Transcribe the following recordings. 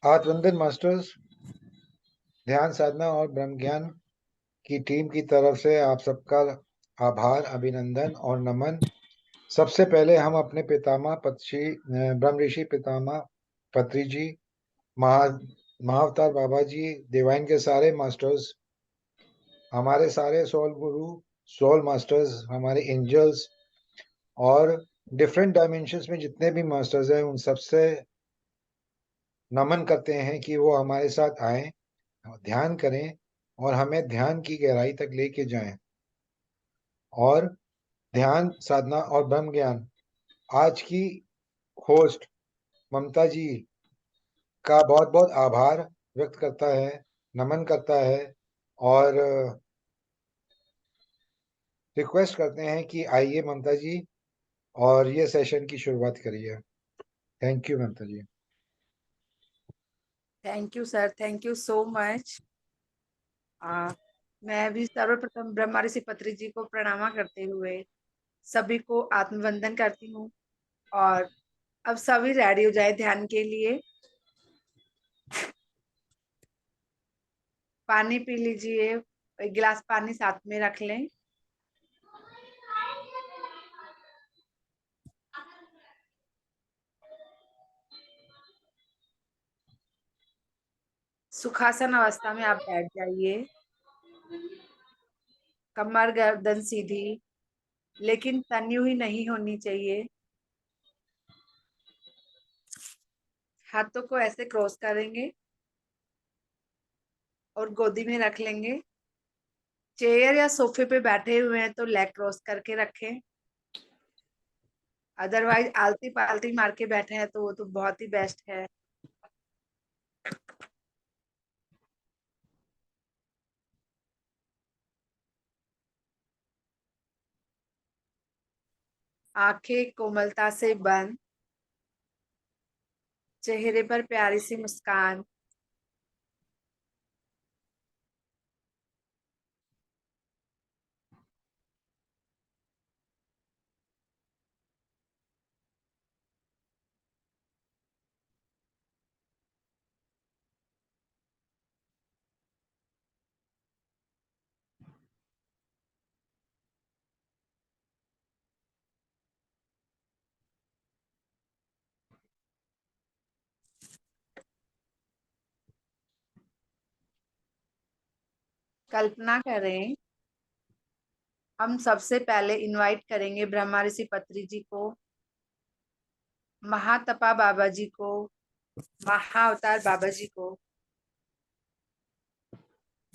आत्मवंदन masters, ध्यान साधना और ब्रह्म ज्ञान की टीम की तरफ से आप सबका आभार, अभिनंदन और नमन। सबसे पहले हम अपने पितामह ब्रह्म ऋषि पितामह पत्री जी, महा महाअवतार बाबा जी, डिवाइन के सारे मास्टर्स, हमारे सारे सोल गुरु, सोल मास्टर्स, हमारे एंजल्स और डिफरेंट डायमेंशंस में जितने भी मास्टर्स हैं, उन सबसे नमन करते हैं कि वो हमारे साथ आए, ध्यान करें और हमें ध्यान की गहराई तक लेके जाएं। और ध्यान साधना और ब्रह्म ज्ञान आज की होस्ट ममता जी का बहुत बहुत आभार व्यक्त करता है, नमन करता है और रिक्वेस्ट करते हैं कि आइए ममता जी और ये सेशन की शुरुआत करिए। Thank you Mamata ji. Thank you sir, thank you so much. मैं भी सर्वप्रथम ब्रह्मा ऋषि पत्री जी को प्रणाम करते हुए सभी को आत्मवंदन करती हूँ। और अब सभी रेडी हो जाए ध्यान के लिए। पानी पी लीजिए, एक गिलास पानी साथ में रख लें। सुखासन अवस्था में आप बैठ जाइए। कमर गर्दन सीधी, लेकिन तनी हुई नहीं होनी चाहिए। हाथों को ऐसे क्रॉस करेंगे और गोदी में रख लेंगे। चेयर या सोफे पे बैठे हुए हैं तो लेग क्रॉस करके रखें। अदरवाइज आलती पालती मार के बैठे हैं तो वो तो बहुत ही बेस्ट है। आंखें कोमलता से बंद, चेहरे पर प्यारी सी मुस्कान। कल्पना करें, हम सबसे पहले इनवाइट करेंगे ब्रह्मा ऋषि पत्री जी को, महातपा बाबा जी को, महाअवतार बाबा जी को।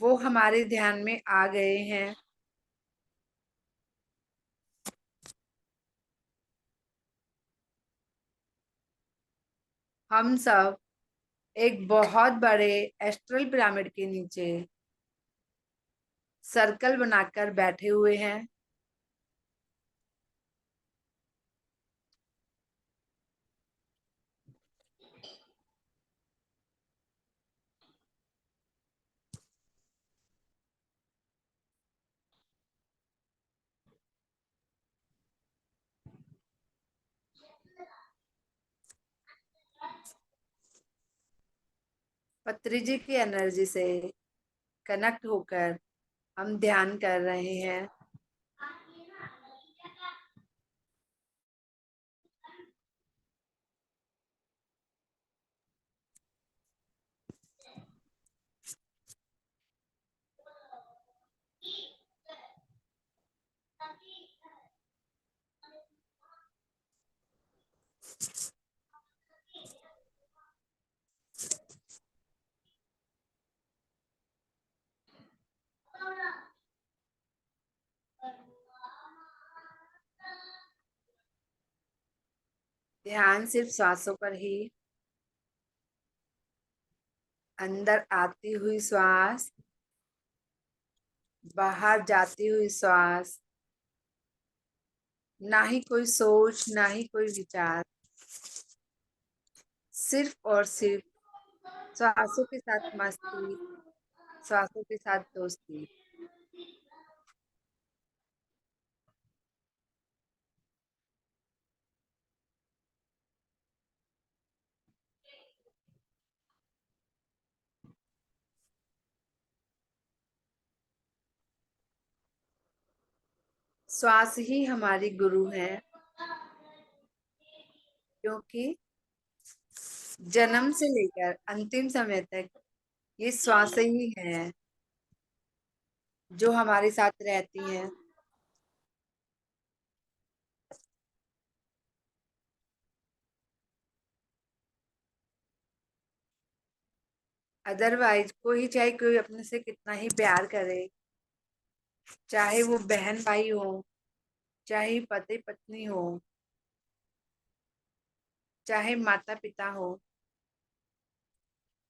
वो हमारे ध्यान में आ गए हैं। हम सब एक बहुत बड़े एस्ट्रल पिरामिड के नीचे सर्कल बनाकर बैठे हुए हैं। पत्री जी की एनर्जी से कनेक्ट होकर हम ध्यान कर रहे हैं। ध्यान सिर्फ सांसों पर ही। अंदर आती हुई श्वास, बाहर जाती हुई श्वास। ना ही कोई सोच, ना ही कोई विचार, सिर्फ और सिर्फ श्वासों के साथ मस्ती, श्वासों के साथ दोस्ती। श्वास ही हमारी गुरु है, क्योंकि जन्म से लेकर अंतिम समय तक ये श्वास ही है जो हमारे साथ रहती है। अदरवाइज कोई चाहे कोई अपने से कितना ही प्यार करे, चाहे वो बहन भाई हो, चाहे पति पत्नी हो, चाहे माता पिता हो,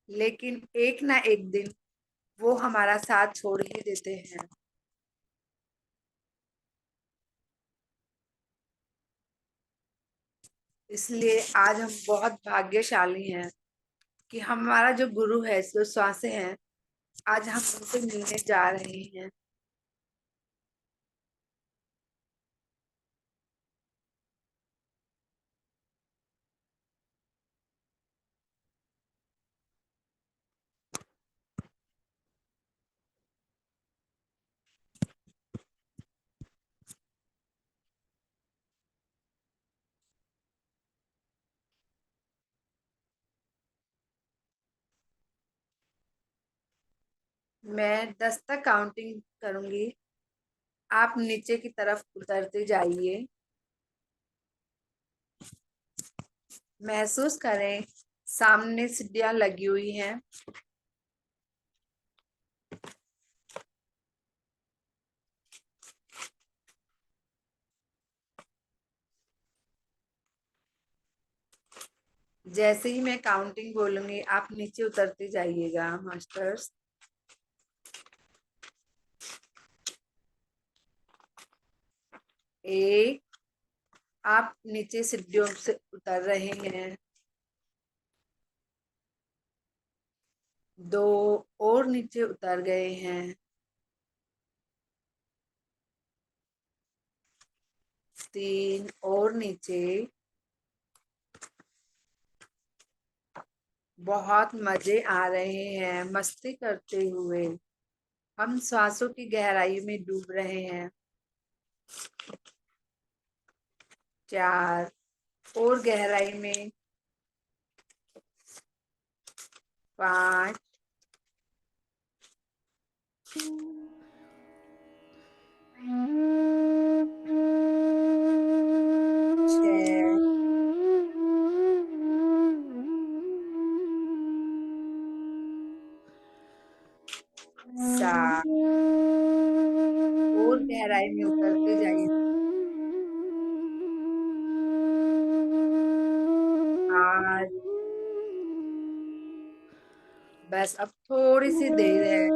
लेकिन एक ना एक दिन वो हमारा साथ छोड़ ही देते हैं। इसलिए आज हम बहुत भाग्यशाली हैं कि हमारा जो गुरु है, जो श्वास है, आज हम उनसे मिलने जा रहे हैं। मैं 10 तक काउंटिंग करूंगी, आप नीचे की तरफ उतरते जाइए। महसूस करें सामने सीढ़ियां लगी हुई हैं। जैसे ही मैं काउंटिंग बोलूंगी आप नीचे उतरते जाइएगा मास्टर्स। 1, आप नीचे सीढ़ियों से उतर रहे हैं। 2, और नीचे उतर गए हैं। 3, और नीचे। बहुत मजे आ रहे हैं मस्ती करते हुए, हम सांसों की गहराई में डूब रहे हैं। 4, और गहराई में। 5, 6, 7, और गहराई में उतरते जाइए। 8, बस अब थोड़ी सी देर है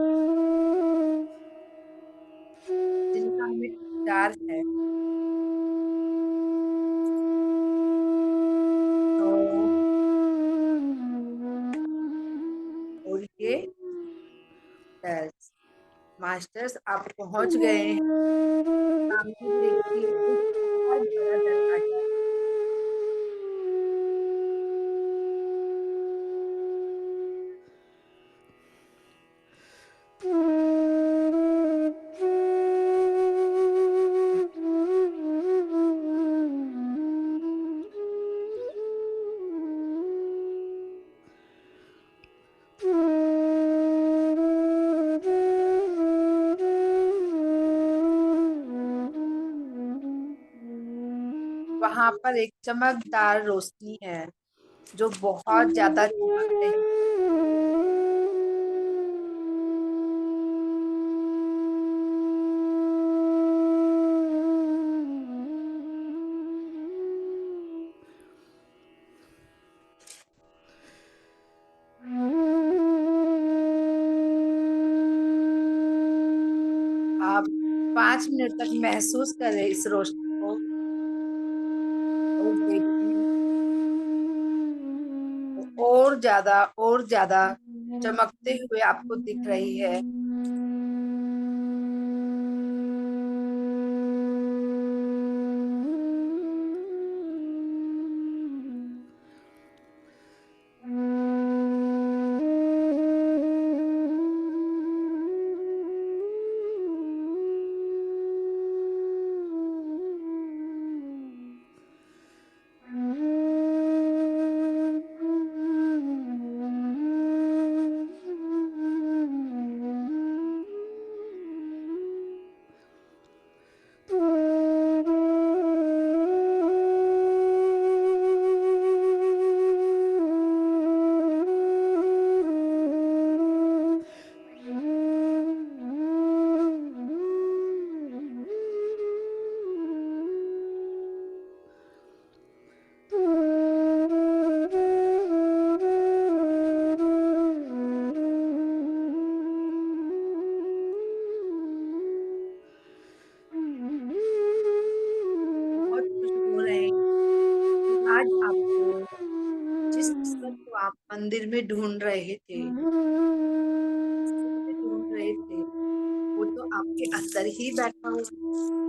जिनका हमें इंतजार है। 9, और ये 10। मास्टर्स आप पहुंच गए हैं। सामने देखिए एक बहुत बड़ा दरवाजा। वहां पर एक चमकदार रोशनी है जो बहुत ज्यादा चमक रही। आप 5 मिनट तक महसूस करें इस रोशनी को और देखिए वो और ज्यादा चमकते हुए आपको दिख रही है। आप मंदिर में ढूंढ रहे थे, ढूंढ रहे थे, वो तो आपके अंदर ही बैठा हुआ है।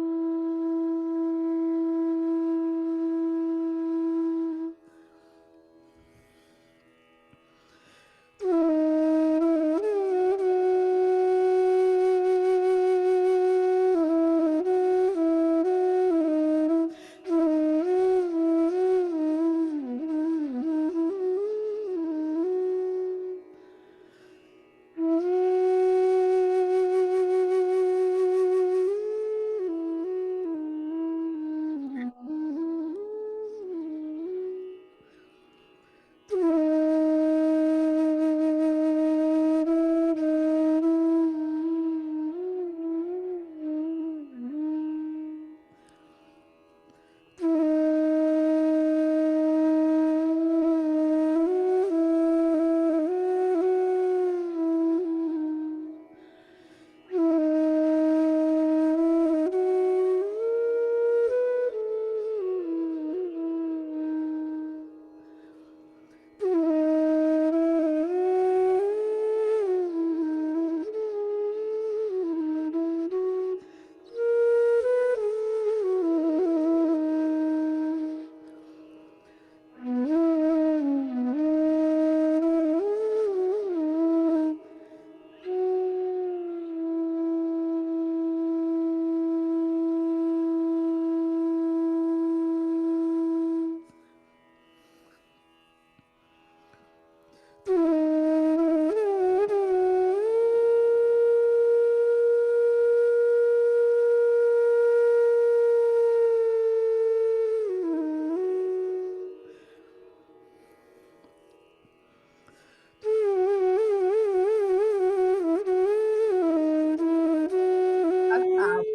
अब आप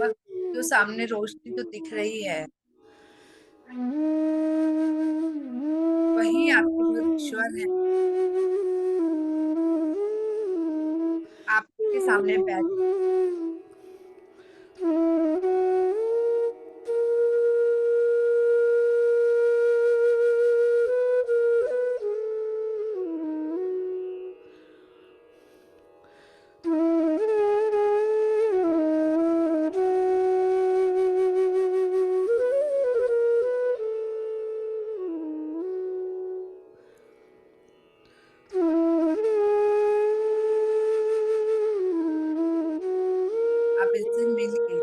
वक्त जो सामने रोशनी तो दिख रही है, वही आपके बहुत ईश्वर है, आपके सामने बैठ। आप इससे मिल के,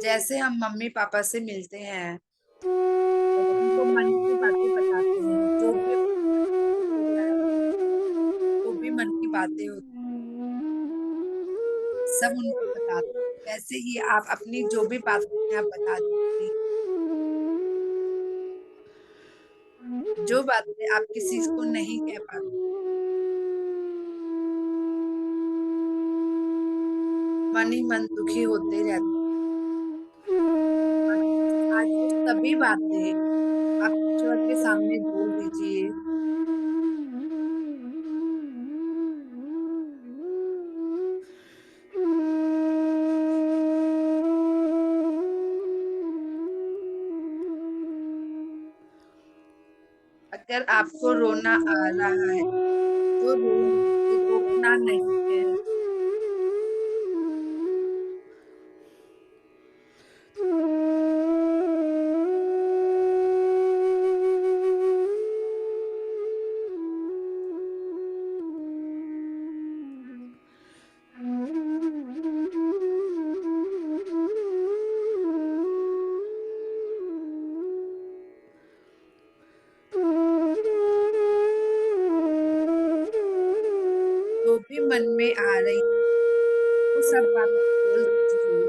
जैसे हम मम्मी पापा से मिलते हैं, उनको मन की बातें बताते हैं, जो भी हो रहा है, जो भी मन की बातें होती, सब उनको बताते हैं। वैसे ही आप अपनी जो भी बात होती है, आप बता दीजिए। जो बातें आप किसी को नहीं कह पाते, मन ही मन दुखी होते रहते हैं। आज वो सभी बातें आप ईश्वर के सामने बोल दीजिए। अगर आपको रोना आ रहा है तो रो लीजिए, रोकना नहीं है। जो भी मन में आ रही, वो सब बातें बोल दीजिए।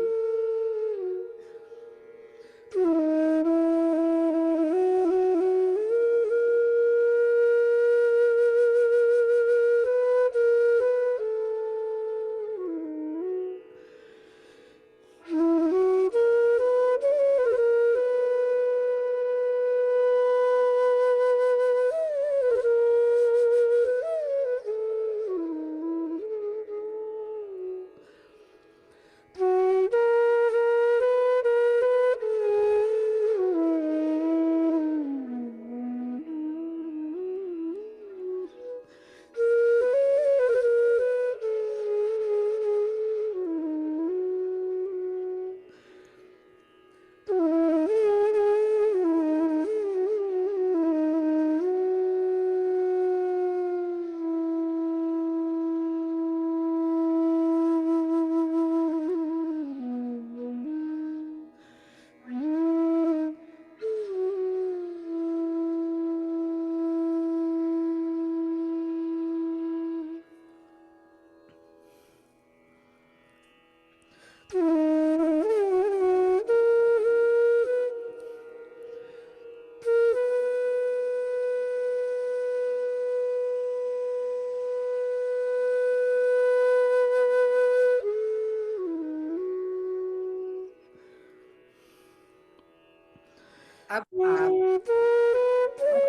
अब आप बहुत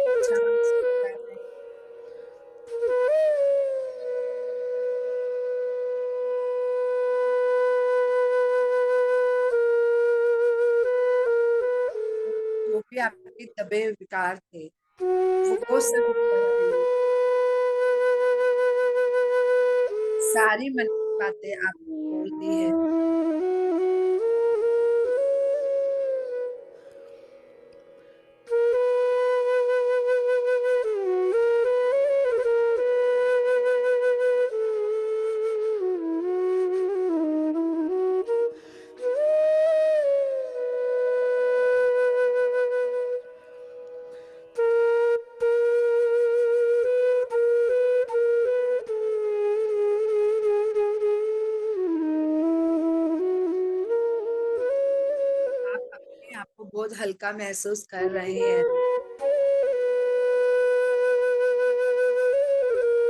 अच्छा महसूस कर रहे हैं। जो भी आपके दबे विकार थे वो सब निकल रहे हैं। सारी मन की बातें आपने बोल दी है। आप अपने आप को बहुत हल्का महसूस कर रहे हैं।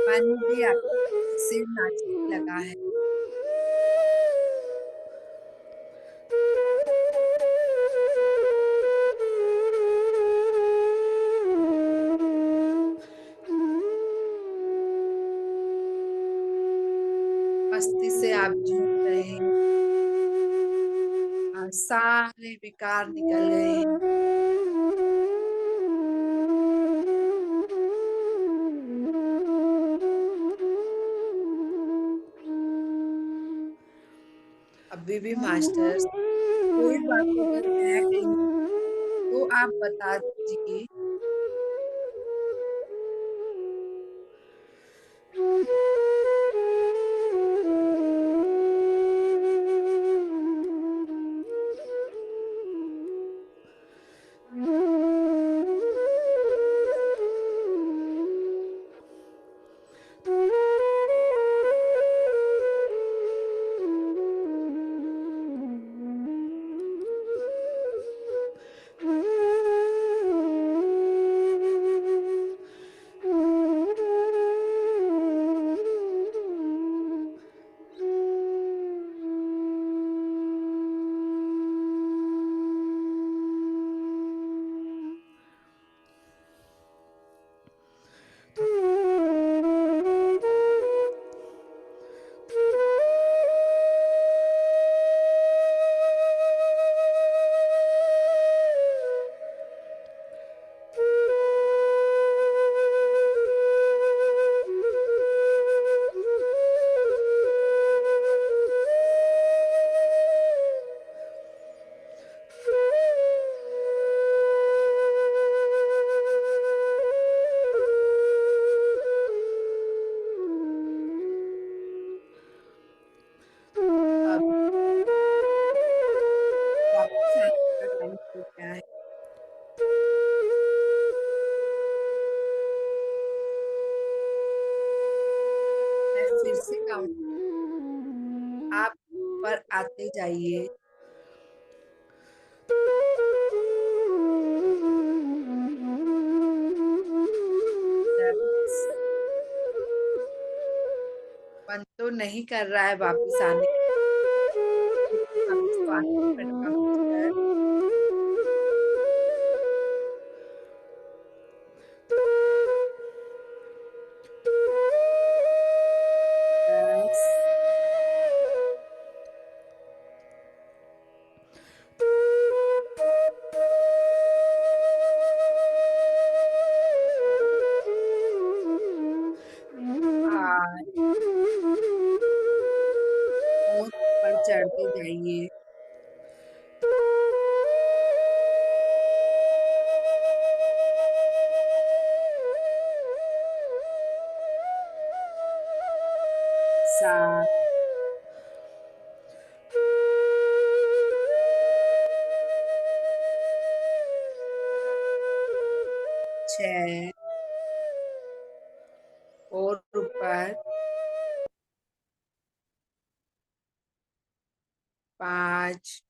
मन भी आपका खुशी से नाचने लगा है। मस्ती से आप झूम रहे हैं और सारे विकार निकल गए हैं। अभी भी मास्टर्स कोई बात अगर रह गई तो आप बता दीजिए। अब वापस आने का टाइम हो गया है। मैं फिर से काउंट, आप ऊपर आते जाइए। 10, मन तो नहीं कर रहा है वापिस आने, लेकिन वापिस तो आना ही पड़ेगा मास्टर। 10, 8 और ऊपर चढ़ते जाइए। 7, 6 और ऊपर 5,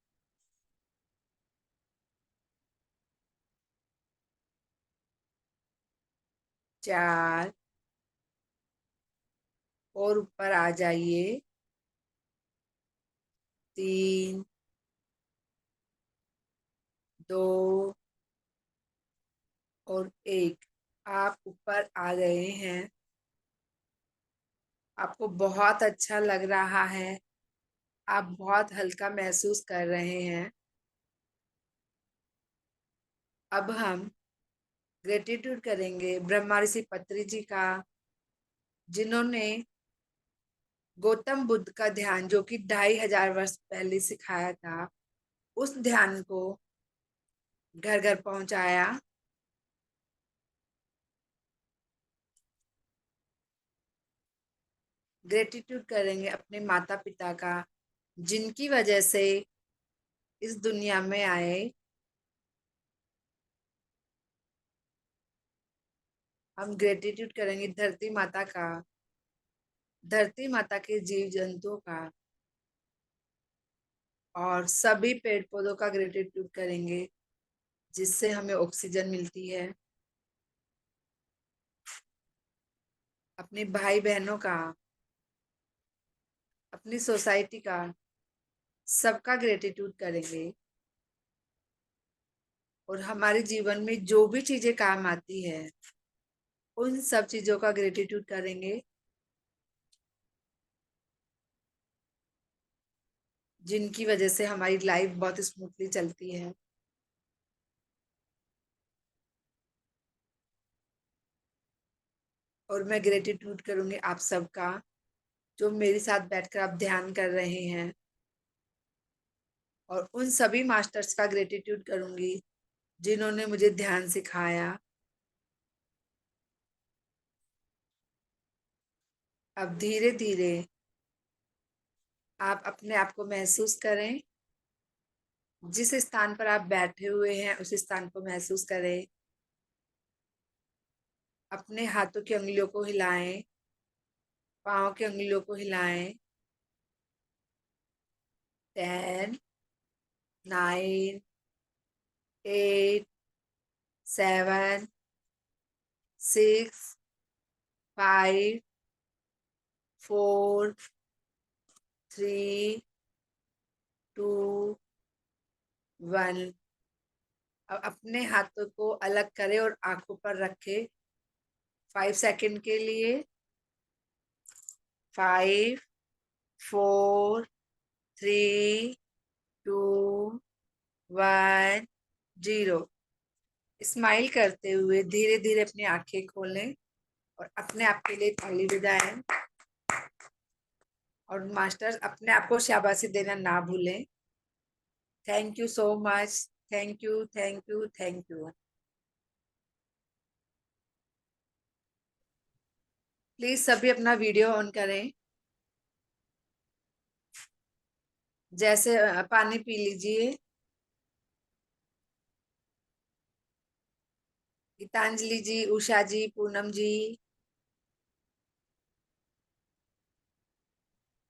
4 और ऊपर आ जाइए। 3, 2 और 1। आप ऊपर आ गए हैं। आपको बहुत अच्छा लग रहा है। आप बहुत हल्का महसूस कर रहे हैं। अब हम ग्रेटिट्यूड करेंगे ब्रह्मा ऋषि पत्री जी का, जिन्होंने गौतम बुद्ध का ध्यान, जो कि 2500 वर्ष पहले सिखाया था, उस ध्यान को घर घर पहुंचाया। ग्रेटिट्यूड करेंगे अपने माता पिता का, जिनकी वजह से इस दुनिया में आए। हम ग्रेटिट्यूड करेंगे धरती माता का, धरती माता के जीव जंतुओं का, और सभी पेड़ पौधों का ग्रेटिट्यूड करेंगे, जिससे हमें ऑक्सीजन मिलती है। अपने भाई बहनों का, अपनी सोसाइटी का, सबका ग्रेटिट्यूड करेंगे। और हमारे जीवन में जो भी चीजें काम आती है, उन सब चीजों का ग्रेटिट्यूड करेंगे, जिनकी वजह से हमारी लाइफ बहुत स्मूथली चलती है। और मैं ग्रेटिट्यूड करूंगी आप सबका, जो मेरे साथ बैठकर आप ध्यान कर रहे हैं। और उन सभी मास्टर्स का ग्रेटिट्यूड करूंगी, जिन्होंने मुझे ध्यान सिखाया। अब धीरे धीरे आप अपने आप को महसूस करें। जिस स्थान पर आप बैठे हुए हैं, उस स्थान को महसूस करें। अपने हाथों की उंगलियों को हिलाएं, पाँव की उंगलियों को हिलाएं। 10, 9, 8, 7, 6, 5, 4, 3, 2, 1। अब अपने हाथों को अलग करें और आंखों पर रखें 5 सेकंड के लिए। 5, 4, 3, 2, 1, 0। स्माइल करते हुए धीरे धीरे अपनी आंखें खोलें और अपने आप के लिए ताली बजाएं। और मास्टर्स, अपने आप को शाबाशी देना ना भूलें। Thank you so much. Thank you, thank you, thank you. Please सभी अपना वीडियो ऑन करें। जैसे पानी पी लीजिए। गीतांजलि जी, उषा जी, पूनम जी,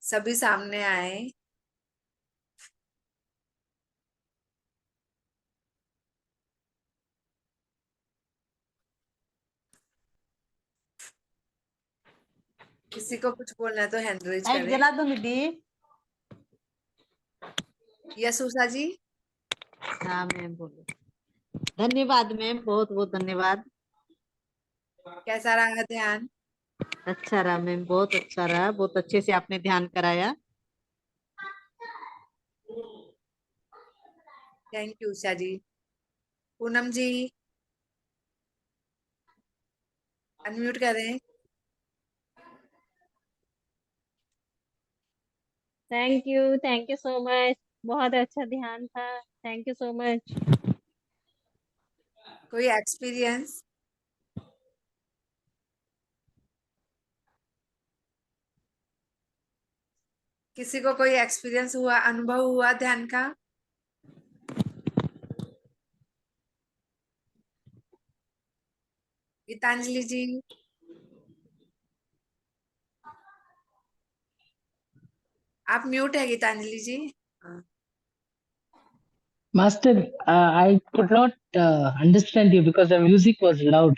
सभी सामने आए। किसी को कुछ बोलना है तो हैंड रेज लाइट करें। जला दो दीदी। यस उषा जी। हाँ मैम बोलो। धन्यवाद मैम, बहुत बहुत धन्यवाद। कैसा रहा ध्यान? अच्छा रहा मैम, बहुत अच्छा रहा, बहुत अच्छे से आपने ध्यान कराया। Thank you Usha ji. Poonam ji, unmute करें। Thank you so much. बहुत अच्छा ध्यान था। Thank you so much. कोई एक्सपीरियंस? किसी को कोई एक्सपीरियंस हुआ, अनुभव हुआ ध्यान का? गीतांजलि जी, आप म्यूट है गीतांजलि जी। हाँ, Master, I could not understand you because the music was loud.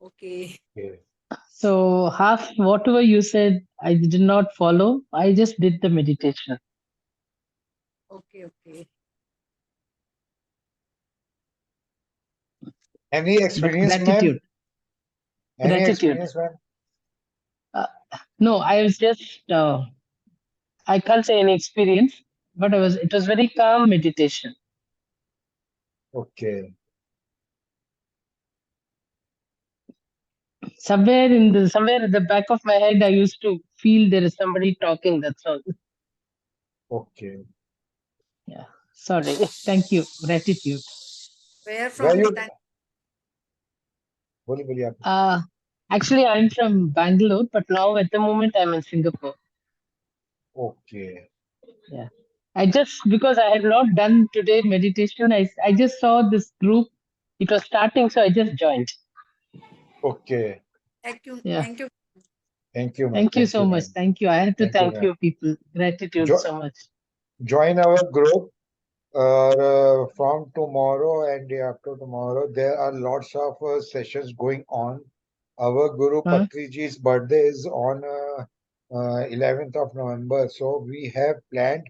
Okay. So half whatever you said, I did not follow. I just did the meditation. Okay okay. Any but experience, ma'am? gratitude. Any Gratitude. experience, ma'am? No, I was just, I can't say any experience, but it was very calm meditation. Okay. Somewhere at the back of my head, I used to feel there is somebody talking. That's all. Okay. Yeah. Sorry. Thank you. Gratitude. Where Where from, you? Gita? बोलिए बोलिए आप. Actually, I'm from Bangalore, but now at the moment I'm in Singapore. Okay. Yeah. Because I had not done today meditation, I just saw this group. It was starting, so I just joined. Okay. Thank you. Yeah. Thank you. Thank you, ma'am. Thank you so much. ma'am. Thank you. I have to Thank you, thank ma'am. you, people. Gratitude Jo- so much. Join our group. From tomorrow and day after tomorrow, there are lots of sessions going on. Our Guru Huh? Patriji's birthday is on 11th of November, so we have planned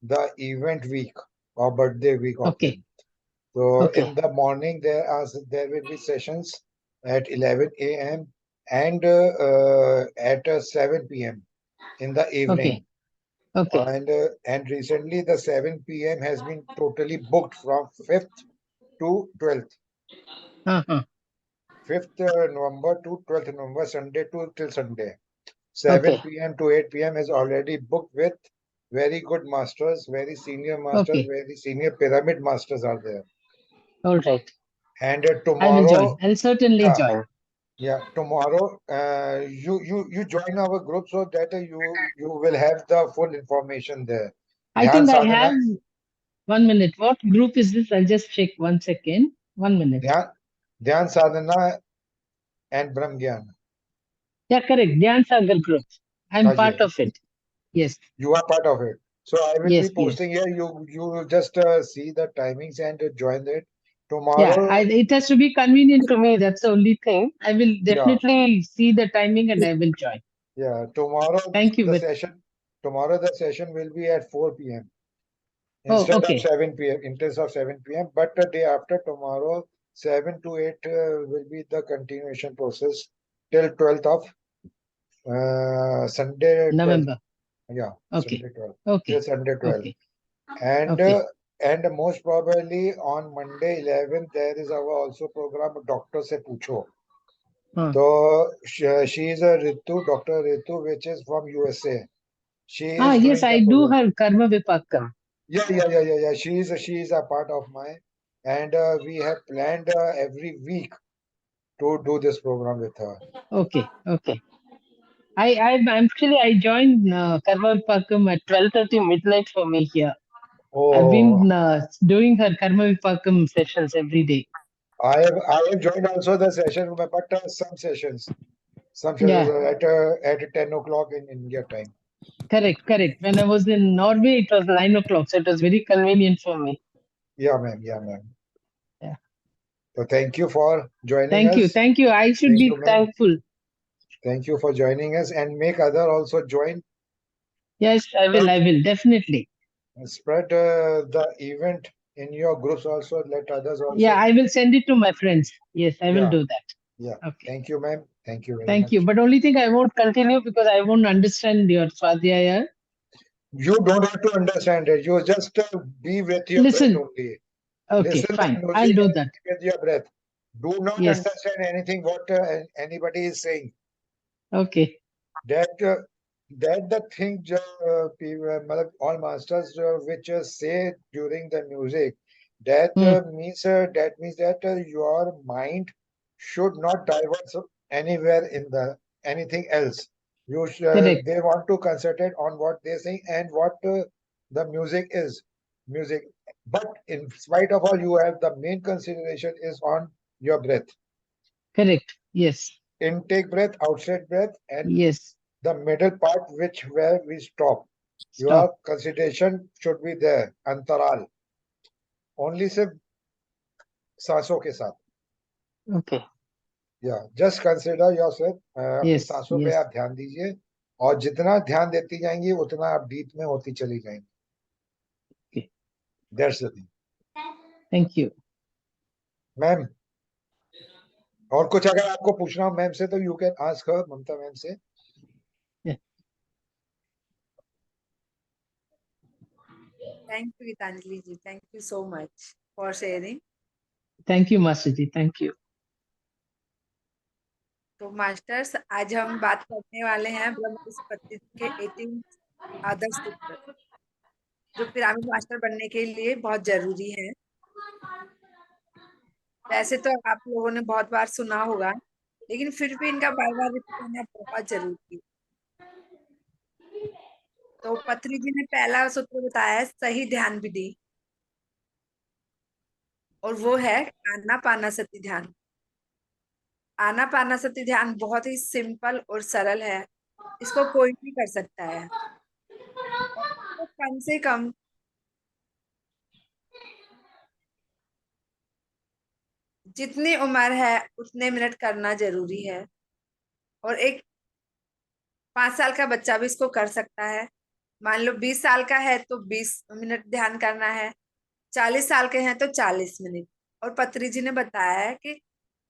the event week or birthday week of Okay. him. So Okay. in the morning there will be sessions at 11 a.m. and at 7 p.m. in the evening. Okay. And recently the 7 p.m. has been totally booked from 5th to 12th. Uh-huh. 5th November to 12th November, Sunday to till Sunday. 7 Okay. p.m. to 8 p.m. is already booked with very good masters, very senior masters, Okay. very senior pyramid masters are there. All right. And I will tomorrow, join. I'll certainly yeah, join. yeah, tomorrow you join our group so that you will have the full information there. I Dhyan think I sadhana, have 1 minute. What group is this? I'll just check 1 second. 1 minute. Dhyan sadhana and Brahm Gyan. Yeah, correct. Dhyan Sagar group. I'm part yes. of it. Yes. You are part of it. So I will Yes, be posting here. You just see the timings and join it Yeah, tomorrow. it has to be convenient to me. That's the only thing. I will Yeah, definitely see the timing and I will join. yeah. Tomorrow Thank you. the session will be at 4 p.m. Oh, instead of okay. 7 p.m. instead of 7 p.m. But the day after tomorrow, 7 to 8 will be the continuation process till 12th of Sunday 12th. November. Yeah, Okay. Sunday 12th. Okay. Till Sunday 12th. Okay. And Okay. and most probably on Monday 11th there is our also program Doctor Se Pucho. Huh. So she is a Dr. Ritu, which is from USA. She is Yes, doing I the do program. have Karma Vipakam. Yeah. She is a part of mine, and we have planned every week to do this program with her. Okay. Okay. I joined Karma Vipakam at 12:30 midnight for me here. I've Oh, been doing her Karma Vipakam sessions every day. I have joined also the session, but some sessions Yeah. at 10 o'clock in India time. Correct. When I was in Norway, it was 9 o'clock, so it was very convenient for me. Yeah, ma'am. Yeah, ma'am. Yeah. So thank you for joining us. Thank you. I should Thank be you, ma'am. thankful. Thank you for joining us and make other also join. Yes, I will definitely. Spread the event in your groups also. Let others also. Yeah, I will send it to my friends. Yes, I will Yeah. do that. Yeah. Okay. Thank you, ma'am. Thank you very Thank much. you. But only thing I won't continue because I won't understand your Swadhyaya. You don't have to understand it. You just be with your Listen. breath only. Okay, Listen fine. to music I'll do and that. be with your breath. Do not Yes. understand anything what anybody is saying. Okay. That the thing all masters which say during the music that means that your mind should not divert anywhere in the anything else. Correct. They want to concentrate on what they sing and what the music is music. But in spite of all, you have the main consideration is on your breath. Correct. Yes. Intake breath, outside breath, and Yes. the middle part where we stop. Stop. Your consideration should be there, अंतराल. Only सिर्फ सांसों के साथ. Okay. Yeah, just consider yourself. अपनी Yes. सांसों पे Yes. आप ध्यान दीजिए और जितना ध्यान देती जाएंगी उतना आप डीप में होती चली जाएंगी. Okay. That's the thing. Thank you. Ma'am, और कुछ अगर आपको पूछना हो मैम से तो you can ask her, Mamta ma'am से। Thank you Geetanjali ji, thank you so much for sharing. Thank you, Master Ji. Thank you. तो मास्टर्स, आज हम बात करने वाले हैं ब्रह्मस्पति के 18 आदर्श सूत्र, जो पिरामिड मास्टर बनने के लिए बहुत जरूरी है। वैसे तो आप लोगों ने बहुत बार सुना होगा, लेकिन फिर भी इनका बार बार रिपीट होना बहुत जरूरी है। तो पत्री जी ने पहला सूत्र बताया है सही ध्यान विधि, और वो है आनापानसति ध्यान। आनापानसति ध्यान बहुत ही सिंपल और सरल है, इसको कोई भी कर सकता है। और इसको कम से कम जितनी उम्र है उतने मिनट करना जरूरी है। और एक 5 साल का बच्चा भी इसको कर सकता है। मान लो 20 साल का है तो 20 मिनट ध्यान करना है, 40 साल के हैं तो 40 मिनट। और पत्री जी ने बताया है कि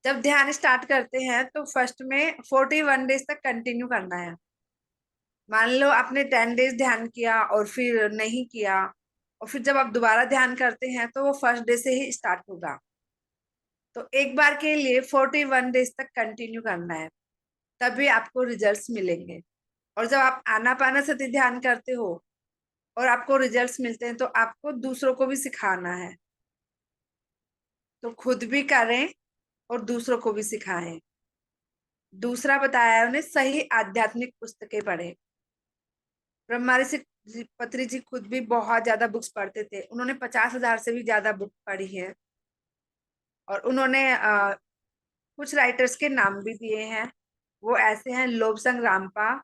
जब ध्यान स्टार्ट करते हैं तो फर्स्ट में 41 डेज तक कंटिन्यू करना है। मान लो आपने 10 डेज ध्यान किया और फिर नहीं किया, और फिर जब आप दोबारा ध्यान करते हैं तो वो फर्स्ट डे से ही स्टार्ट होगा। तो एक बार के लिए 41 डेज तक कंटिन्यू करना है, तभी आपको रिजल्ट्स मिलेंगे। और जब आप आनापानसति ध्यान करते हो और आपको रिजल्ट्स मिलते हैं तो आपको दूसरों को भी सिखाना है। तो खुद भी करें और दूसरों को भी सिखाएं। दूसरा बताया उन्हें सही आध्यात्मिक पुस्तकें पढ़ें। ब्रह्मा ऋषि पत्री जी खुद भी बहुत ज्यादा बुक्स पढ़ते थे, उन्होंने 50,000 से भी ज्यादा बुक पढ़ी है। और उन्होंने कुछ राइटर्स के नाम भी दिए हैं। वो ऐसे हैं Lobsang Rampa,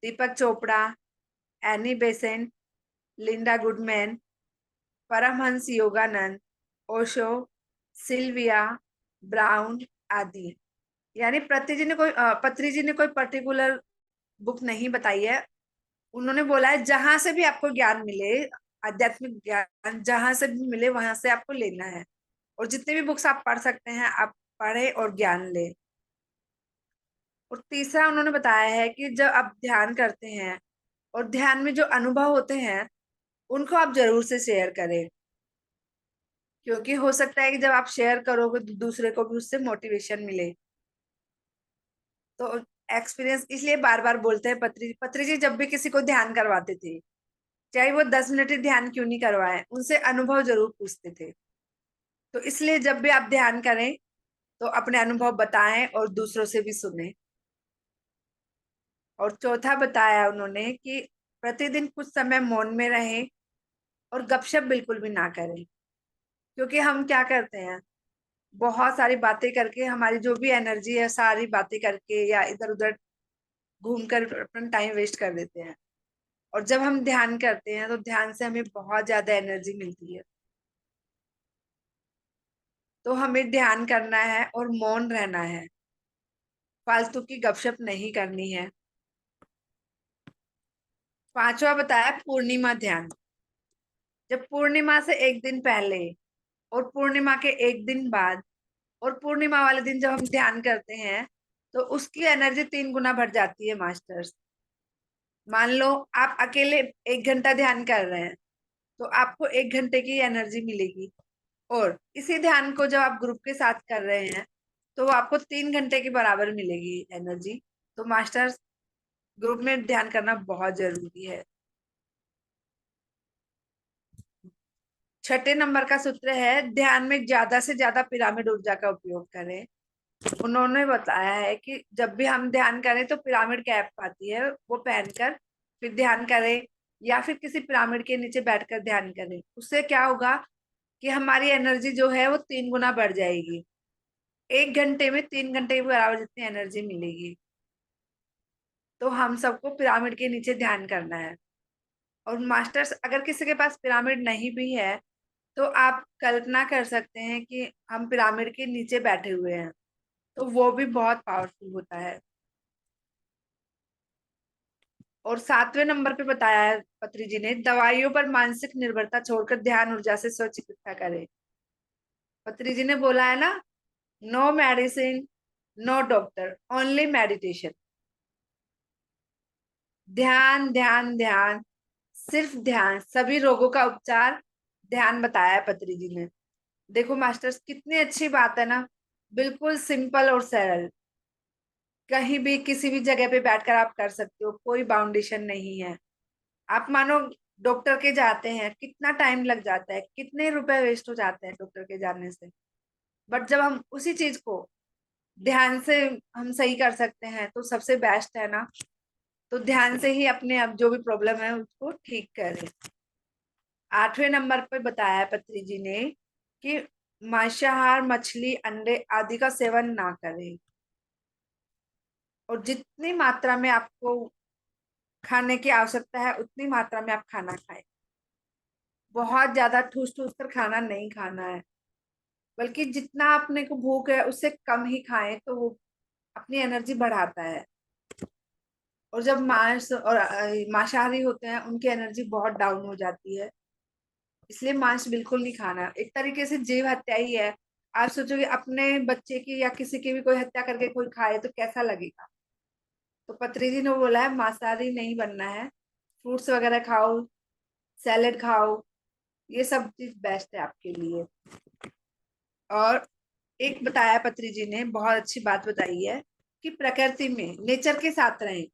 Deepak Chopra, Annie Besant, Linda Goodman, Paramahansa Yogananda, Osho, Sylvia Browne आदि। यानी पत्री जी ने कोई पर्टिकुलर बुक नहीं बताई है। उन्होंने बोला है जहां से भी आपको ज्ञान मिले, आध्यात्मिक ज्ञान जहां से भी मिले वहां से आपको लेना है, और जितने भी बुक्स आप पढ़ सकते हैं आप पढ़े और ज्ञान ले। और तीसरा उन्होंने बताया है कि जब आप ध्यान करते हैं और ध्यान में जो अनुभव होते हैं उनको आप जरूर से शेयर करें, क्योंकि हो सकता है कि जब आप शेयर करोगे तो दूसरे को भी उससे मोटिवेशन मिले। तो एक्सपीरियंस इसलिए बार बार बोलते हैं पत्री जी जब भी किसी को ध्यान करवाते थे, चाहे वो 10 मिनट ही ध्यान क्यों नहीं करवाए, उनसे अनुभव जरूर पूछते थे। तो इसलिए जब भी आप ध्यान करें तो अपने अनुभव बताएं और दूसरों से भी सुने। और चौथा बताया उन्होंने कि प्रतिदिन कुछ समय मौन में रहें और गपशप बिल्कुल भी ना करें। क्योंकि हम क्या करते हैं, बहुत सारी बातें करके हमारी जो भी एनर्जी है सारी बातें करके या इधर उधर घूम कर अपना टाइम वेस्ट कर देते हैं। और जब हम ध्यान करते हैं तो ध्यान से हमें बहुत ज्यादा एनर्जी मिलती है। तो हमें ध्यान करना है और मौन रहना है, फालतू की गपशप नहीं करनी है। पांचवा बताया पूर्णिमा ध्यान। जब पूर्णिमा से एक दिन पहले और पूर्णिमा के एक दिन बाद और पूर्णिमा वाले दिन जब हम ध्यान करते हैं तो उसकी एनर्जी 3 गुना बढ़ जाती है मास्टर्स। मान लो आप अकेले 1 घंटा ध्यान कर रहे हैं तो आपको 1 घंटे की एनर्जी मिलेगी, और इसी ध्यान को जब आप ग्रुप के साथ कर रहे हैं तो वो आपको 3 घंटे के बराबर मिलेगी एनर्जी। तो मास्टर्स, ग्रुप में ध्यान करना बहुत जरूरी है। छठे नंबर का सूत्र है ध्यान में ज्यादा से ज्यादा पिरामिड ऊर्जा का उपयोग करें। उन्होंने बताया है कि जब भी हम ध्यान करें तो पिरामिड कैप आती है वो पहनकर फिर ध्यान करें, या फिर किसी पिरामिड के नीचे बैठकर ध्यान करें। उससे क्या होगा कि हमारी एनर्जी जो है वो 3 गुना बढ़ जाएगी। 1 घंटे में 3 घंटे के बराबर जितनी एनर्जी मिलेगी। तो हम सबको पिरामिड के नीचे ध्यान करना है। और मास्टर्स, अगर किसी के पास पिरामिड नहीं भी है तो आप कल्पना कर सकते हैं कि हम पिरामिड के नीचे बैठे हुए हैं, तो वो भी बहुत पावरफुल होता है। और 7वें नंबर पे बताया है पत्री जी ने दवाइयों पर मानसिक निर्भरता छोड़कर ध्यान ऊर्जा से स्वचिकित्सा करें। पत्री जी ने बोला है ना no medicine, no doctor, only meditation. ध्यान ध्यान ध्यान, सिर्फ ध्यान, सभी रोगों का उपचार ध्यान बताया है पत्री जी ने। देखो मास्टर्स, कितनी अच्छी बात है ना, बिल्कुल सिंपल और सरल। कहीं भी किसी भी जगह पे बैठकर आप कर सकते हो, कोई बाउंडेशन नहीं है। आप मानो डॉक्टर के जाते हैं, कितना टाइम लग जाता है, कितने रुपए वेस्ट हो जाते हैं डॉक्टर के जाने से। बट जब हम उसी चीज को ध्यान से हम सही कर सकते हैं तो सबसे बेस्ट है ना। तो ध्यान से ही अपने अब जो भी प्रॉब्लम है उसको ठीक करें। 8वें नंबर पे बताया है पत्री जी ने कि मांसाहार, मछली, अंडे आदि का सेवन ना करें, और जितनी मात्रा में आपको खाने की आवश्यकता है उतनी मात्रा में आप खाना खाएं। बहुत ज्यादा ठूस ठूस कर खाना नहीं खाना है, बल्कि जितना अपने को भूख है उससे कम ही खाएं, तो वो अपनी एनर्जी बढ़ाता है। और जब मांस और मांसाहारी होते हैं उनकी एनर्जी बहुत डाउन हो जाती है, इसलिए मांस बिल्कुल नहीं खाना। एक तरीके से जीव हत्या ही है। आप सोचोगे अपने बच्चे की या किसी की भी कोई हत्या करके कोई खाए तो कैसा लगेगा। तो पत्री जी ने बोला है मांसाहारी नहीं बनना है, फ्रूट्स वगैरह खाओ, सैलेड खाओ, ये सब चीज बेस्ट है आपके लिए। और एक बताया पत्री जी ने, बहुत अच्छी बात बताई है कि प्रकृति में नेचर के साथ रहें।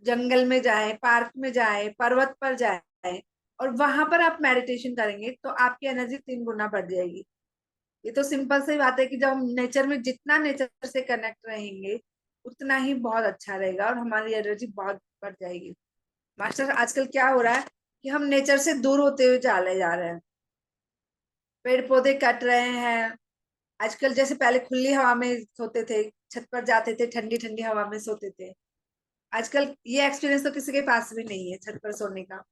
जंगल में जाएं, पार्क में जाएं, पर्वत पर जाएं, और वहां पर आप मेडिटेशन करेंगे तो आपकी एनर्जी 3 गुना बढ़ जाएगी। ये तो सिंपल सी बात है कि जब हम नेचर में जितना नेचर से कनेक्ट रहेंगे उतना ही बहुत अच्छा रहेगा और हमारी एनर्जी बहुत बढ़ जाएगी। मास्टर, आजकल क्या हो रहा है कि हम नेचर से दूर होते हुए चले जा रहे हैं, पेड़ पौधे कट रहे हैं। आजकल जैसे पहले खुली हवा में सोते थे, छत पर जाते थे, ठंडी ठंडी हवा में सोते थे, आजकल ये एक्सपीरियंस तो किसी के पास भी नहीं है छत पर सोने का।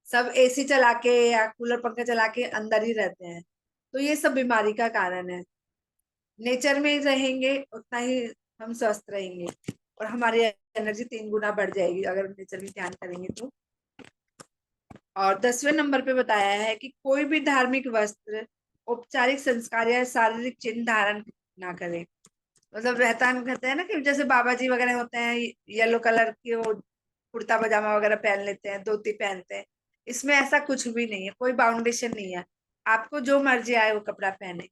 सब एसी चला के या कूलर पंखा चला के अंदर ही रहते हैं। तो ये सब बीमारी का कारण है। नेचर में रहेंगे उतना ही हम स्वस्थ रहेंगे और हमारी एनर्जी 3 गुना बढ़ जाएगी अगर नेचर में ध्यान करेंगे तो। और 10वें नंबर पे बताया है कि कोई भी धार्मिक वस्त्र, औपचारिक संस्कार या शारीरिक चिन्ह धारण ना करें। मतलब रहता कहते हैं ना कि जैसे बाबा जी वगैरह होते हैं, येलो कलर की वो कुर्ता पजामा वगैरह पहन लेते हैं, धोती पहनते हैं। इसमें ऐसा कुछ भी नहीं है, कोई बाउंडेशन नहीं है। आपको जो मर्जी आए वो कपड़ा पहने।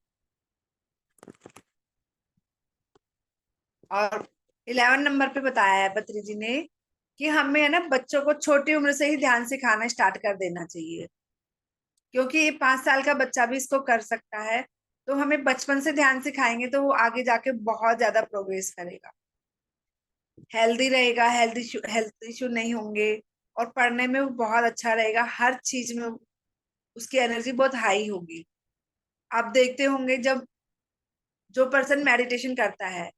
और 11 नंबर पे बताया है पत्री जी ने कि हमें है ना बच्चों को छोटी उम्र से ही ध्यान सिखाना स्टार्ट कर देना चाहिए, क्योंकि ये 5 साल का बच्चा भी इसको कर सकता है। तो हमें बचपन से ध्यान सिखाएंगे तो वो आगे जाके बहुत ज्यादा प्रोग्रेस करेगा, हेल्दी रहेगा, हेल्थ इशू नहीं होंगे, और पढ़ने में वो बहुत अच्छा रहेगा। हर चीज में उसकी एनर्जी बहुत हाई होगी। आप देखते होंगे जब जो पर्सन मेडिटेशन करता है,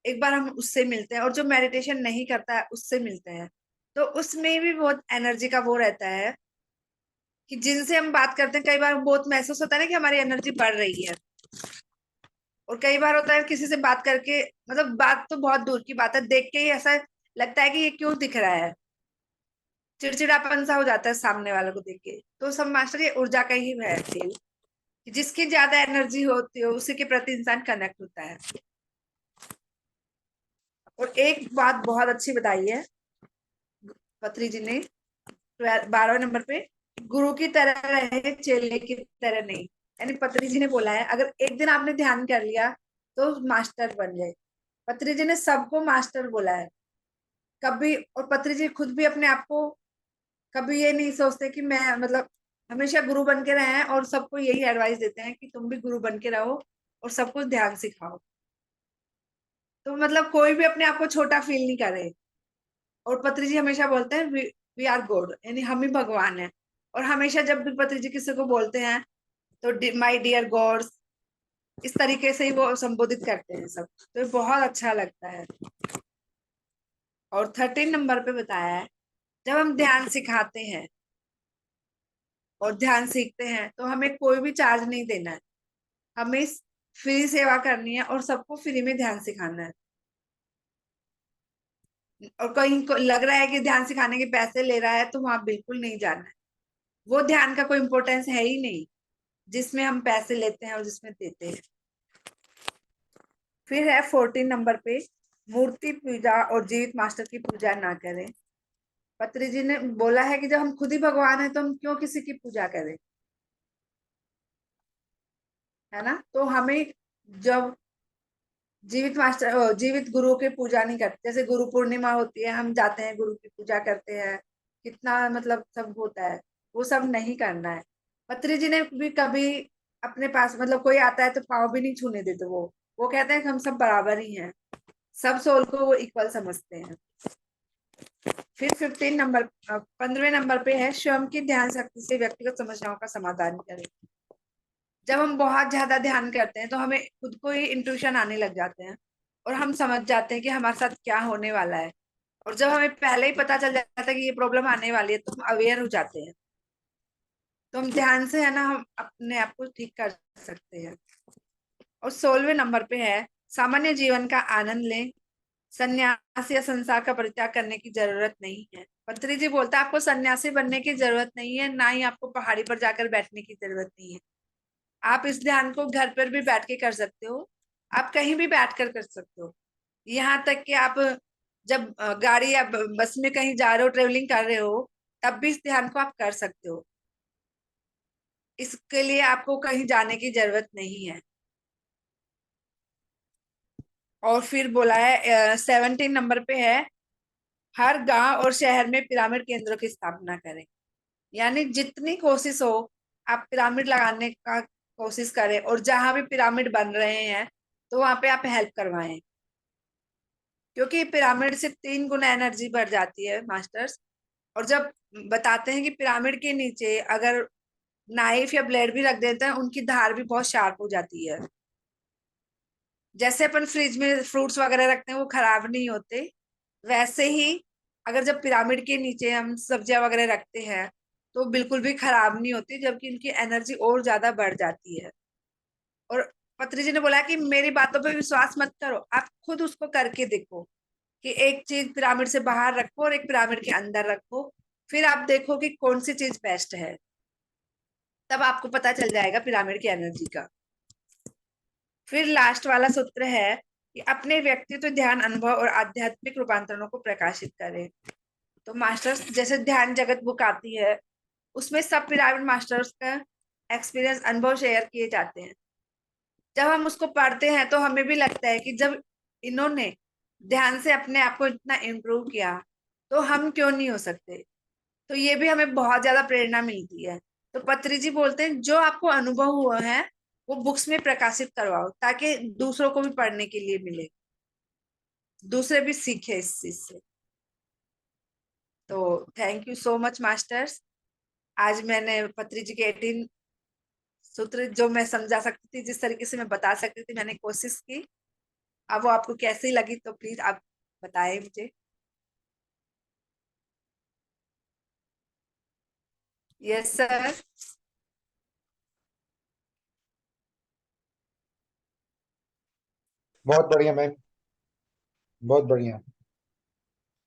एक बार हम उससे मिलते हैं, और जो मेडिटेशन नहीं करता है उससे मिलते हैं, तो उसमें भी बहुत एनर्जी का वो रहता है कि जिनसे हम बात करते हैं कई बार बहुत महसूस होता है ना कि हमारी एनर्जी बढ़ रही है। और कई बार होता है किसी से बात करके, मतलब बात तो बहुत दूर की बात है, देख के ही ऐसा लगता है कि ये क्यों दिख रहा है, चिड़चिड़ापन सा हो जाता है सामने वाले को देख के। तो सब मास्टर ये ऊर्जा का ही है खेल, कि जिसकी ज्यादा एनर्जी होती है उसी के प्रति इंसान कनेक्ट होता है। और एक बात बहुत अच्छी बताई है पत्री जी ने 12वें नंबर पे, गुरु की तरह रहे, चेले की तरह नहीं। यानी पत्री जी ने बोला है अगर एक दिन आपने ध्यान कर लिया तो मास्टर बन गए। पत्री जी ने सबको मास्टर बोला है कभी। और पत्री जी खुद भी अपने आप को कभी ये नहीं सोचते कि मैं, मतलब हमेशा गुरु बन के रहे हैं, और सबको यही एडवाइस देते हैं कि तुम भी गुरु बन के रहो और सबको ध्यान सिखाओ। तो मतलब कोई भी अपने आप को छोटा फील नहीं करे। और पत्री जी हमेशा बोलते हैं वी आर गॉड, यानी हम ही भगवान हैं। और हमेशा जब भी पत्री जी किसी को बोलते हैं तो माय डियर गॉड्स, इस तरीके से ही वो संबोधित करते हैं सब। तो ये बहुत अच्छा लगता है। और 13 नंबर पे बताया है जब हम ध्यान सिखाते हैं और ध्यान सीखते हैं तो हमें कोई भी चार्ज नहीं देना है, हमें फ्री सेवा करनी है और सबको फ्री में ध्यान सिखाना है। और कहीं को लग रहा है कि ध्यान सिखाने के पैसे ले रहा है तो वहां बिल्कुल नहीं जाना है। वो ध्यान का कोई इम्पोर्टेंस है ही नहीं जिसमें हम पैसे लेते हैं और जिसमें देते हैं। फिर है 14 नंबर पे, मूर्ति पूजा और जीवित मास्टर की पूजा ना करें। पत्री जी ने बोला है कि जब हम खुद ही भगवान है तो हम क्यों किसी की पूजा करें, है ना। तो हमें जब जीवित गुरु की पूजा नहीं करते, जैसे गुरु पूर्णिमा होती है, हम जाते हैं गुरु की पूजा करते हैं, कितना मतलब सब होता है, वो सब नहीं करना है। पत्री जी ने भी कभी अपने पास मतलब कोई आता है तो पाँव भी नहीं छूने देते, वो कहते हैं कि हम सब बराबर ही हैं, सब सोल को वो इक्वल समझते हैं। फिर 15वें नंबर पे है, स्वयं की ध्यान शक्ति से व्यक्तिगत समस्याओं का समाधान करें। जब हम बहुत ज्यादा ध्यान करते हैं तो हमें खुद को ही इंट्यूशन आने लग जाते हैं और हम समझ जाते हैं कि हमारे साथ क्या होने वाला है। और जब हमें पहले ही पता चल जाता है कि ये प्रॉब्लम आने वाली है तो हम अवेयर हो जाते हैं, तो हम ध्यान से है ना हम अपने आप को ठीक कर सकते हैं। और 16वें नंबर पे है, सामान्य जीवन का आनंद लें, सन्यास या संसार का परित्याग करने की जरूरत नहीं है। पत्री जी बोलता है आपको सन्यासी बनने की जरूरत नहीं है, ना ही आपको पहाड़ी पर जाकर बैठने की जरूरत नहीं है। आप इस ध्यान को घर पर भी बैठ के कर सकते हो, आप कहीं भी बैठ कर सकते हो। यहाँ तक कि आप जब गाड़ी या बस में कहीं जा रहे हो, ट्रेवलिंग कर रहे हो, तब भी इस ध्यान को आप कर सकते हो। इसके लिए आपको कहीं जाने की जरूरत नहीं है। और फिर बोला है 17 नंबर पे है, हर गांव और शहर में पिरामिड केंद्रों की स्थापना करें। यानी जितनी कोशिश हो आप पिरामिड लगाने का कोशिश करें, और जहां भी पिरामिड बन रहे हैं तो वहां पे आप हेल्प करवाएं, क्योंकि पिरामिड से 3 गुना एनर्जी बढ़ जाती है मास्टर्स। और जब बताते हैं कि पिरामिड के नीचे अगर नाइफ या ब्लेड भी रख देते हैं, उनकी धार भी बहुत शार्प हो जाती है। जैसे अपन फ्रिज में फ्रूट्स वगैरह रखते हैं वो खराब नहीं होते, वैसे ही अगर जब पिरामिड के नीचे हम सब्जियां वगैरह रखते हैं तो बिल्कुल भी खराब नहीं होती, जबकि इनकी एनर्जी और ज्यादा बढ़ जाती है। और पत्री जी ने बोला कि मेरी बातों पे विश्वास मत करो, आप खुद उसको करके देखो कि एक चीज पिरामिड से बाहर रखो और एक पिरामिड के अंदर रखो, फिर आप देखो कि कौन सी चीज बेस्ट है, तब आपको पता चल जाएगा पिरामिड की एनर्जी का। फिर लास्ट वाला सूत्र है कि अपने व्यक्तित्व, ध्यान, अनुभव और आध्यात्मिक रूपांतरणों को प्रकाशित करें। तो मास्टर्स जैसे ध्यान जगत बुक आती है, उसमें सब पिरामिड मास्टर्स का एक्सपीरियंस, अनुभव शेयर किए जाते हैं। जब हम उसको पढ़ते हैं तो हमें भी लगता है कि जब इन्होंने ध्यान से अपने आप को इतना इम्प्रूव किया तो हम क्यों नहीं हो सकते। तो ये भी हमें बहुत ज्यादा प्रेरणा मिलती है। तो पत्री जी बोलते हैं जो आपको अनुभव हुआ है वो बुक्स में प्रकाशित करवाओ, ताकि दूसरों को भी पढ़ने के लिए मिले, दूसरे भी सीखे इस चीज से। तो thank you so much masters. आज मैंने पत्री जी के 18 सूत्र जो मैं समझा सकती थी, जिस तरीके से मैं बता सकती थी, मैंने कोशिश की। अब वो आपको कैसी लगी तो प्लीज आप बताएं मुझे। Yes sir. बहुत बढ़िया मैम, बहुत बढ़िया।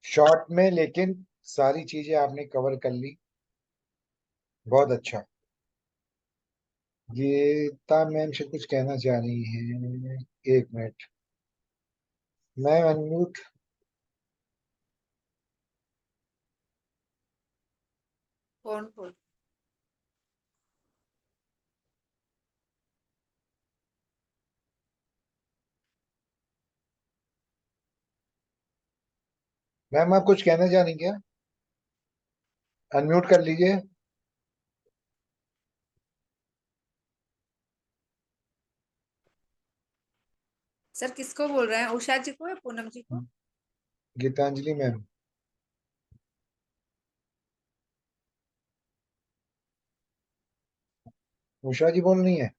शॉर्ट में लेकिन सारी चीजें आपने कवर कर ली, बहुत अच्छा। गीता मैम से कुछ कहना चाह रही हैं, 1 मिनट। Ma'am unmute. कौन बोल? मैम आप कुछ कहना चाह रही क्या? अनम्यूट कर लीजिए। सर किसको बोल रहे हैं, उषा जी को या पूनम जी को? गीतांजलि मैम। उषा जी बोल रही है।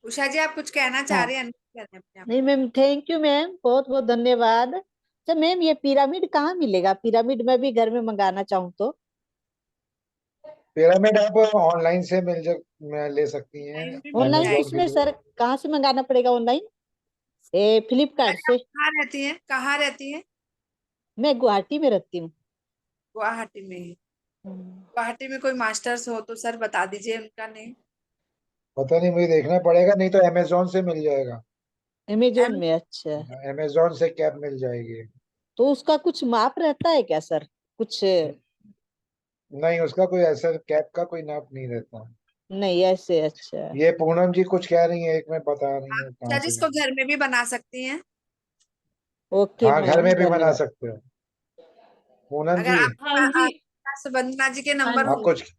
उषा जी आप कुछ कहना चाह हाँ, रहे हैं, unmute करें अपने आप नहीं को। मैम, थैंक यू मैम, बहुत बहुत धन्यवाद। अच्छा मैम, ये पिरामिड कहाँ मिलेगा? पिरामिड मैं भी घर में मंगाना चाहूँ तो? पिरामिड आप ऑनलाइन से ले सकती हैं। टाइम भी मिल ऑनलाइन अमेजोन जाएगी। किसमें के सर? कहाँ से मंगाना पड़ेगा ऑनलाइन? ए फ्लिपकार्ट पहले आप से? कहाँ रहती हैं, कहाँ रहती हैं? मैं गुवाहाटी में रहती हूँ। गुवाहाटी में ही। हम्म। गुवाहाटी में कोई मास्टर्स हो तो सर बता दीजिए उनका नेम। पता नहीं, मुझे देखना पड़ेगा, नहीं तो अमेजोन से मिल जाएगा। अमेजोन में? अच्छा, अमेजोन से कैप मिल जाएगी। तो उसका कुछ माप रहता है क्या सर? कुछ नहीं, उसका कोई ऐसा कैप का कोई नाप नहीं रहता। नहीं ऐसे? अच्छा, ये पूनम जी कुछ कह रही है, एक में बता रही है कहाँ सर से इसको मिलेगा। घर में भी बना सकती हैं। ओके हाँ, घर मैम, में भी बना धन्यवाद। सकते हो पूनम अगर जी। हाँ जी। सुबंधना जी के हाँ नंबर आप हो। जी। कुछ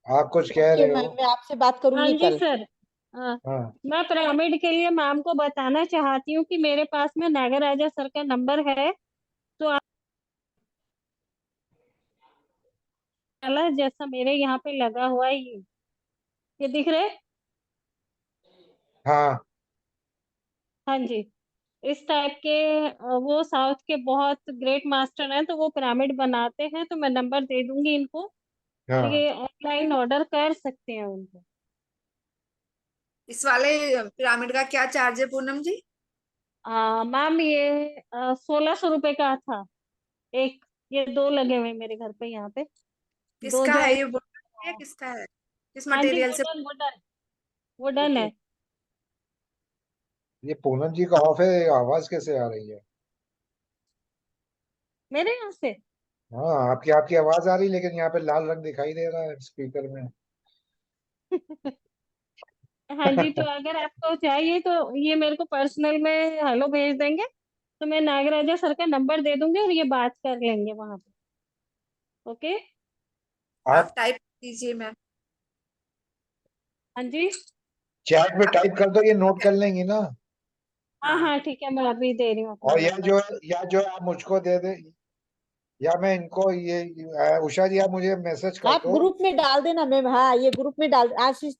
आप कुछ कह ओके रहे मैम, हो। मैं आपसे बात हाँ करूंगी जी कल। सर। हाँ मैं पिरामिड के लिए मैम को बताना चाहती हूँ कि मेरे पास में नागराजा सर का नंबर है। तो आप वाला जैसा मेरे यहाँ पे लगा हुआ है, ये दिख रहे हैं? हाँ हाँ जी। इस टाइप के वो साउथ के बहुत ग्रेट मास्टर हैं, तो वो पिरामिड बनाते हैं, तो मैं नंबर दे दूंगी इनको और हाँ। ये ऑनलाइन ऑर्डर कर सकते हैं उनको। इस वाले पिरामिड का क्या चार्ज है पूनम जी? मैम ये 1600 रुपये का था एक। ये दो लगे हुए हैं मेरे घर पे यहाँ पे। दो किसका है जॉइंट। ये, वुडन है किसका है? किस हाँ जी, मटेरियल से? Wooden wooden wooden okay. है। ये पूनम जी का ऑफ है, आवाज कैसे आ रही है? मेरे यहाँ से। हाँ, आपकी आपकी आवाज आ रही, लेकिन यहाँ पे लाल रंग दिखाई दे रहा है स्पीकर में। हाँ जी, तो अगर आपको चाहिए तो ये मेरे को पर्सनल में हेलो भेज देंगे, तो मैं नागराजा सर का नंबर दे दूंगी और ये बात कर लेंगे वहां पे। ओके। आप आप टाइप कीजिए मैम। हाँ जी। चैट में टाइप कर दो, ये नोट कर लेंगी ना। हाँ हाँ, हाँ ठीक है, मैं अभी दे रही हूँ अपना और नंबर। या जो आप मुझको दे दे, या मैं इनको उषा जी, आप मुझे मैसेज कर आप दो। ग्रुप में डाल देना मैम, हाँ ये ग्रुप में डाल, आशीष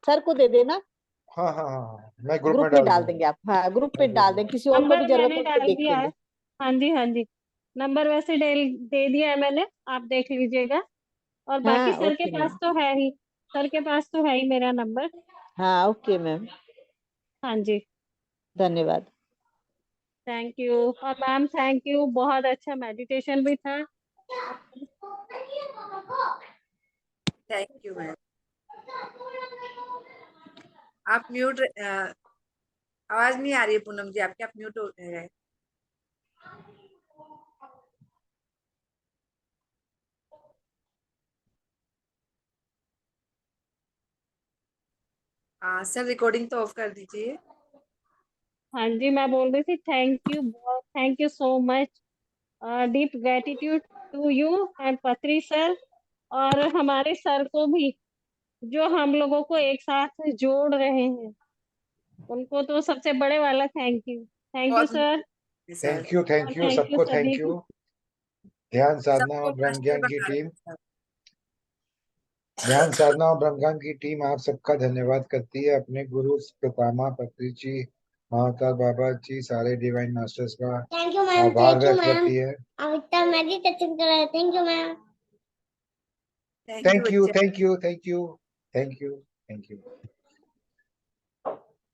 सर को दे देना। हाँ हाँ हाँ हाँ, मैं ग्रुप ग्रुप में में डाल डाल दूंगा। देंगे आप, हाँ ग्रुप मैं में ग्रुप डाल में। देंगे, किसी और को भी नंबर जरूरत मैंने हो तो डाल दिया है। देखेंगे। हाँ जी हाँ जी। नंबर वैसे दे दिया है मैंने, आप देख लीजिएगा। और बाकी हाँ सर के ओके पास मैम। तो है ही। सर के पास तो है ही मेरा नंबर। हाँ ओके मैम, हाँ जी। धन्यवाद। Thank you. और मैम थैंक यू, बहुत अच्छा मेडिटेशन भी था। Thank you ma'am. आप म्यूट, आवाज नहीं आ रही है पूनम जी आपकी, आप म्यूट हो गए। हाँ सर, रिकॉर्डिंग तो ऑफ कर दीजिए। हाँ जी, मैं बोल रही थी थैंक यू, बहुत thank you so much. Deep gratitude to you and Patri sir, और हमारे सर को भी, जो हम लोगों को एक साथ जोड़ रहे हैं। उनको तो सबसे बड़े वाला थैंक यू बहुत सर। सर, और थैंक यू थैंक यू सबको, सभी थैंक को। यू। ध्यान साधना सबको और ब्रह्म मास्टर ज्ञान की बना रहे टीम, हैं सर। ध्यान साधना और ब्रह्म ज्ञान की टीम आप सबका धन्यवाद करती है, अपने गुरु पितामह पत्री जी, महाकाल बाबा जी, सारे डिवाइन मास्टर्स का थैंक यू मैम, आभार थैंक यू व्यक्त मैम। करती है। अब इतना मेडिटेशन कर रहे हैं, thank you ma'am. Thank you thank you बच्चे। Thank you thank you thank you thank you.